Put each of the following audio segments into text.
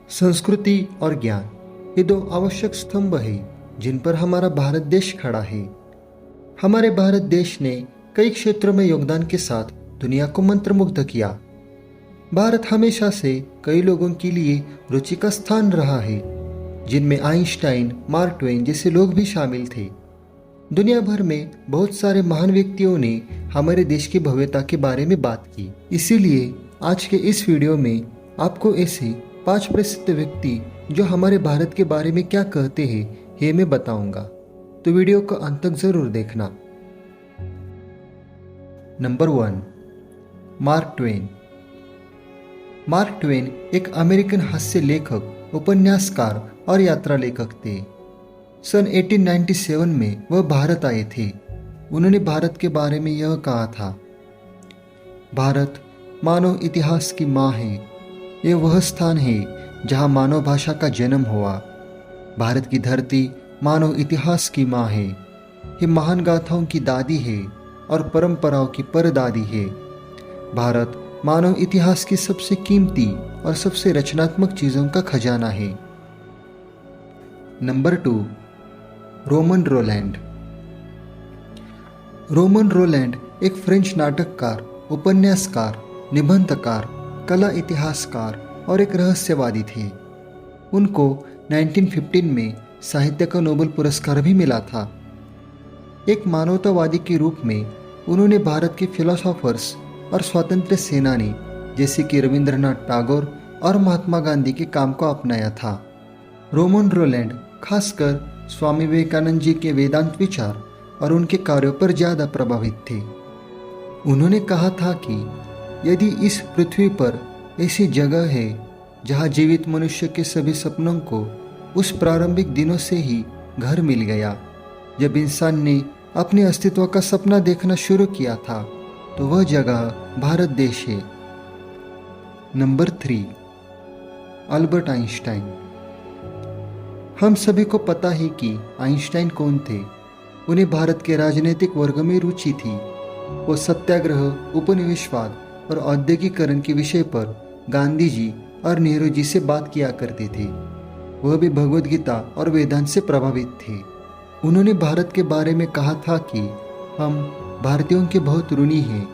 संस्कृति और ज्ञान ये दो आवश्यक स्तंभ हैं जिन पर हमारा भारत देश खड़ा है। हमारे भारत देश ने कई क्षेत्रों में योगदान के साथ दुनिया को मंत्रमुग्ध किया। भारत हमेशा से कई लोगों के लिए रुचि का स्थान रहा है, जिनमें आइंस्टाइन, मार्क ट्वेन जैसे लोग भी शामिल थे। दुनिया भर में बहुत सारे महान व्यक्तियों ने हमारे देश की भव्यता के बारे में बात की। इसीलिए आज के इस वीडियो में आपको ऐसे 5 प्रसिद्ध व्यक्ति जो हमारे भारत के बारे में क्या कहते हैं ये मैं बताऊंगा, तो वीडियो को अंत तक जरूर देखना। Number 1, mark Twain. Mark Twain एक अमेरिकन हास्य लेखक, उपन्यासकार और यात्रा लेखक थे। सन 1897 में वह भारत आए थे। उन्होंने भारत के बारे में यह कहा था, भारत मानव इतिहास की माँ है। यह वह स्थान है जहाँ मानव भाषा का जन्म हुआ। भारत की धरती मानव इतिहास की माँ है। ये महान गाथाओं की दादी है और परंपराओं की परदादी है। भारत मानव इतिहास की सबसे कीमती और सबसे रचनात्मक चीजों का खजाना है। Number 2, Romain Rolland. Romain Rolland एक फ्रेंच नाटककार, उपन्यासकार, निबंधकार, कला इतिहासकार और एक रहस्यवादी थे। उनको 1915 में साहित्य का नोबेल पुरस्कार भी मिला था। एक मानवतावादी के रूप में उन्होंने भारत के फिलोसोफर्स और स्वतंत्र सेनानी जैसे कि रविंद्रनाथ टैगोर और महात्मा गांधी के काम को अपनाया था। रोमन रोलैंड खासकर स्वामी विवेकानंद जी के वेदांत विचार और उनके कार्यों पर ज्यादा प्रभावित थे। उन्होंने कहा था कि यदि इस पृथ्वी पर ऐसी जगह है जहां जीवित मनुष्य के सभी सपनों को उस प्रारंभिक दिनों से ही घर मिल गया, जब इंसान ने अपने अस्तित्व का सपना देखना शुरू किया था, तो वह जगह भारत देश है। Number 3, Albert Einstein. हम सभी को पता है कि आइंस्टाइन कौन थे। उन्हें भारत के राजनीतिक वर्ग में रुचि थी। वो सत्याग्रह, उपनिवेशवाद और औद्योगिकरण के विषय पर गांधी जी और नेहरू जी से बात किया करते थे। वह भी भगवद गीता और वेदांत से प्रभावित थे। उन्होंने भारत के बारे में कहा था कि हम भारतीयों के बहुत ऋणी हैं,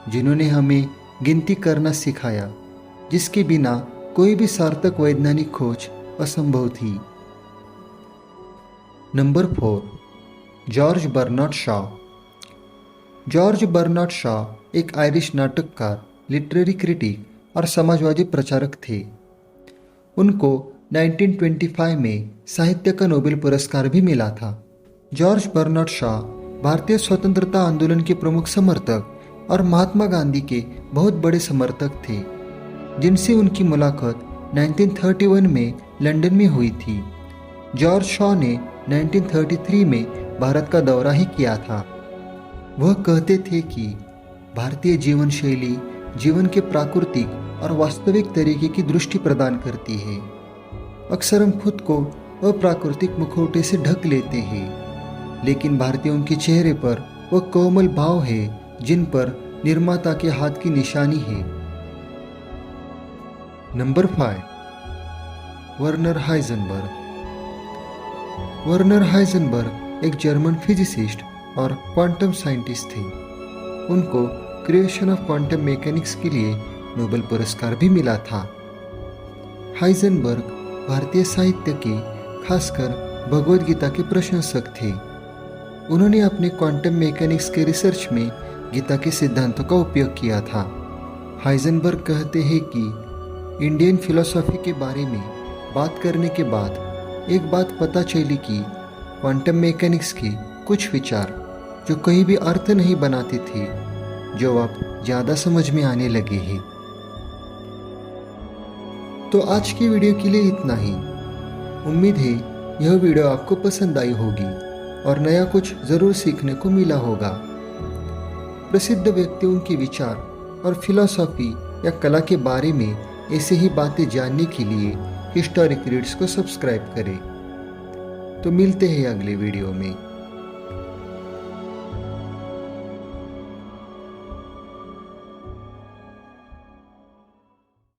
जिन्होंने हमें गिनती करना सिखाया, जिसके बिना कोई भी सार्थक वैज्ञानिक खोज असंभव थी। Number 4, George Bernard Shaw. George Bernard Shaw एक आयरिश नाटककार, लिटरेरी क्रिटिक और समाजवादी प्रचारक थे। उनको 1925 में साहित्य का नोबेल पुरस्कार भी मिला था। जॉर्ज बर्नार्ड शॉ भारतीय स्वतंत्रता आंदोलन के प्रमुख समर्थक और महात्मा गांधी के बहुत बड़े समर्थक थे, जिनसे उनकी मुलाकात 1931 में लंदन में हुई थी। जॉर्ज शॉ ने 1933 में भारत का दौरा ही किया था। वह कहते थे कि भारतीय जीवन शैली जीवन के प्राकृतिक और वास्तविक तरीके की दृष्टि प्रदान करती है। अक्सर हम खुद को अप्राकृतिक मुखौटे से ढक लेते हैं, लेकिन भारतीयों के चेहरे पर वह कोमल भाव है जिन पर निर्माता के हाथ की निशानी है। Number 5, Werner Heisenberg. Werner Heisenberg एक जर्मन फिजिसिस्ट और क्वांटम साइंटिस्ट थे। उनको क्रिएशन ऑफ क्वांटम मैकेनिक्स के लिए नोबेल पुरस्कार भी मिला था। हाइजेनबर्ग भारतीय साहित्य के, खासकर भगवद गीता के प्रशंसक थे। उन्होंने अपने क्वांटम मैकेनिक्स के रिसर्च में गीता के सिद्धांतों का उपयोग किया था। हाइजेनबर्ग कहते हैं कि इंडियन फिलॉसफी के बारे में बात करने के बाद एक बात पता चली कि क्वांटम मैकेनिक्स के कुछ विचार जो कहीं भी अर्थ नहीं बनाते थे, जो अब ज्यादा समझ में आने लगे हैं। तो आज की वीडियो के लिए इतना ही। उम्मीद है यह वीडियो आपको पसंद आई होगी और नया कुछ जरूर सीखने को मिला होगा। प्रसिद्ध व्यक्तियों के विचार और फिलॉसफी या कला के बारे में ऐसे ही बातें जानने के लिए हिस्टोरिक रीड्स को सब्सक्राइब करें। तो मिलते हैं अगले वीडियो में।